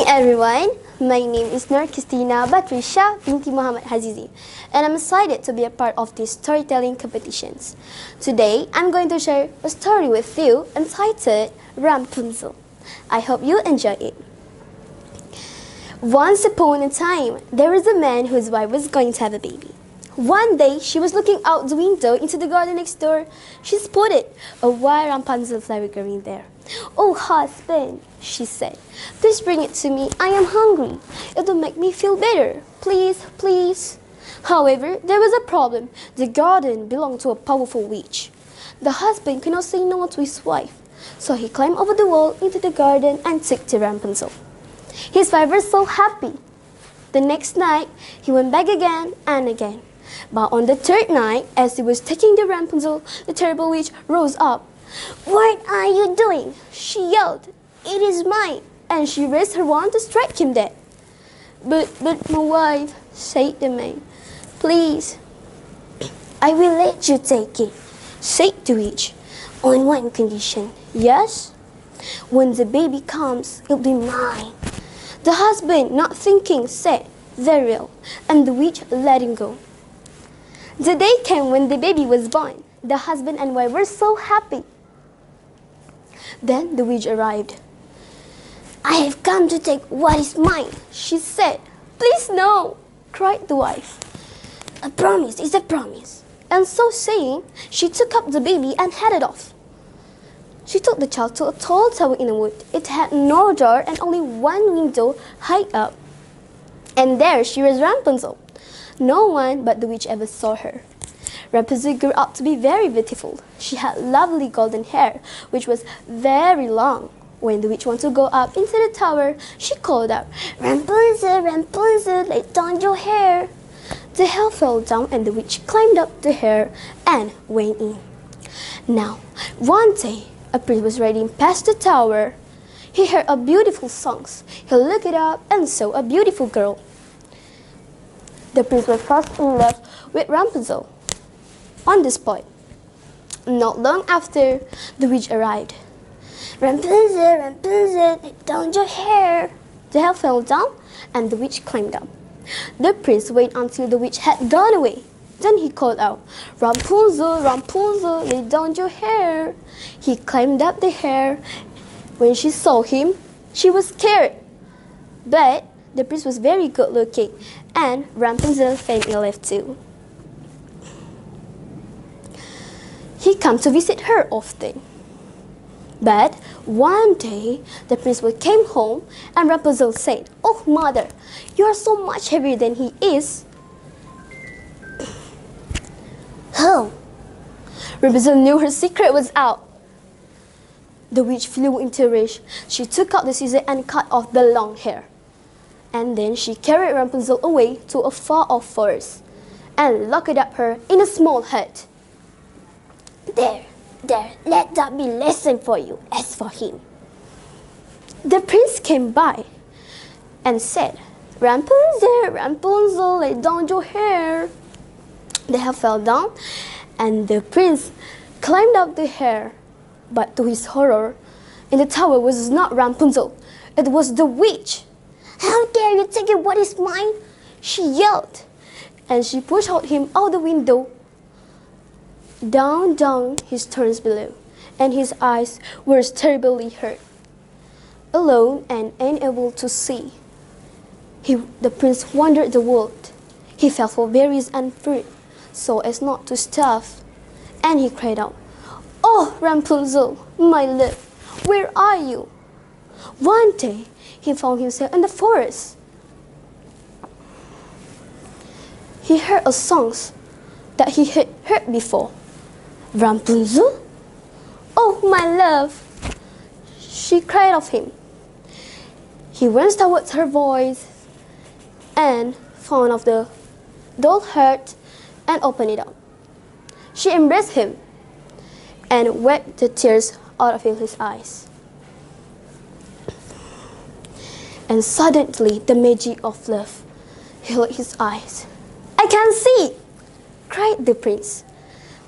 everyone, my name is Nur Qistina Batrisyia, binti Hazizy, and I'm excited to be a part of these storytelling competitions. Today, I'm going to share a story with you entitled Rapunzel. I hope you enjoy it. Once upon a time, there was a man whose wife was going to have a baby. One day, she was looking out the window into the garden next door. She spotted a white Rapunzel flower growing there. "Oh, husband," she said, "please bring it to me. I am hungry. It will make me feel better. Please, please." However, there was a problem. The garden belonged to a powerful witch. The husband could not say no to his wife, so he climbed over the wall into the garden and took to Rapunzel. His wife was so happy. The next night, he went back again and again. But on the third night, as he was taking the Rapunzel, the terrible witch rose up. "What are you doing?" she yelled. "It is mine." And she raised her wand to strike him dead. But my wife," said the man, "please, I will let you take it," said the witch, "on one condition." "Yes?" "When the baby comes, it'll be mine." The husband, not thinking, said, "Very well," and the witch let him go. The day came when the baby was born. The husband and wife were so happy. Then the witch arrived. "I have come to take what is mine," she said. "Please no," cried the wife. "A promise is a promise." And so saying, she took up the baby and headed off. She took the child to a tall tower in the wood. It had no door and only one window high up. And there she was Rapunzel. No one but the witch ever saw her. Rapunzel grew up to be very beautiful. She had lovely golden hair, which was very long. When the witch wanted to go up into the tower, she called out, "Rapunzel, Rapunzel, lay down your hair." The hair fell down and the witch climbed up the hair and went in. Now, one day, a prince was riding past the tower. He heard a beautiful song. He looked it up and saw a beautiful girl. The prince was fast in love with Rapunzel. On the spot, not long after, the witch arrived. "Rapunzel, Rapunzel, lay down your hair." The hair fell down and the witch climbed up. The prince waited until the witch had gone away. Then he called out, "Rapunzel, Rapunzel, lay down your hair." He climbed up the hair. When she saw him, she was scared. But the prince was very good looking, and Rapunzel fell in love too. He came to visit her often. But one day, the prince came home, and Rapunzel said, "Oh, mother, you are so much heavier than he is." "How?" Rapunzel knew her secret was out. The witch flew into a rage. She took out the scissors and cut off the long hair. And then she carried Rapunzel away to a far-off forest and locked up her in a small hut. There, let that be a lesson for you. As for him." The prince came by and said, "Rapunzel, Rapunzel, lay down your hair." The hair fell down and the prince climbed up the hair. But to his horror, in the tower was not Rapunzel. It was the witch. "How dare you take what is mine?" she yelled. And she pushed him out the window. Down his turns below, and his eyes were terribly hurt. Alone and unable to see, the prince wandered the world. He felt for berries and fruit, so as not to starve. And he cried out, "Oh, Rapunzel, my love, where are you?" One day, he found himself in the forest. He heard a song that he had heard before. "Rapunzel? Oh, my love!" she cried of him. He went towards her voice and found of the doll heart and opened it up. She embraced him and wiped the tears out of his eyes. And suddenly the magic of love healed his eyes. "I can see!" cried the prince.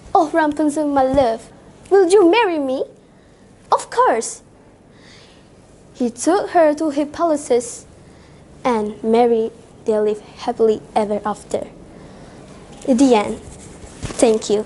"Oh, Rapunzel, my love, will you marry me?" "Of course." He took her to his palaces and married. They live happily ever after. The end. Thank you.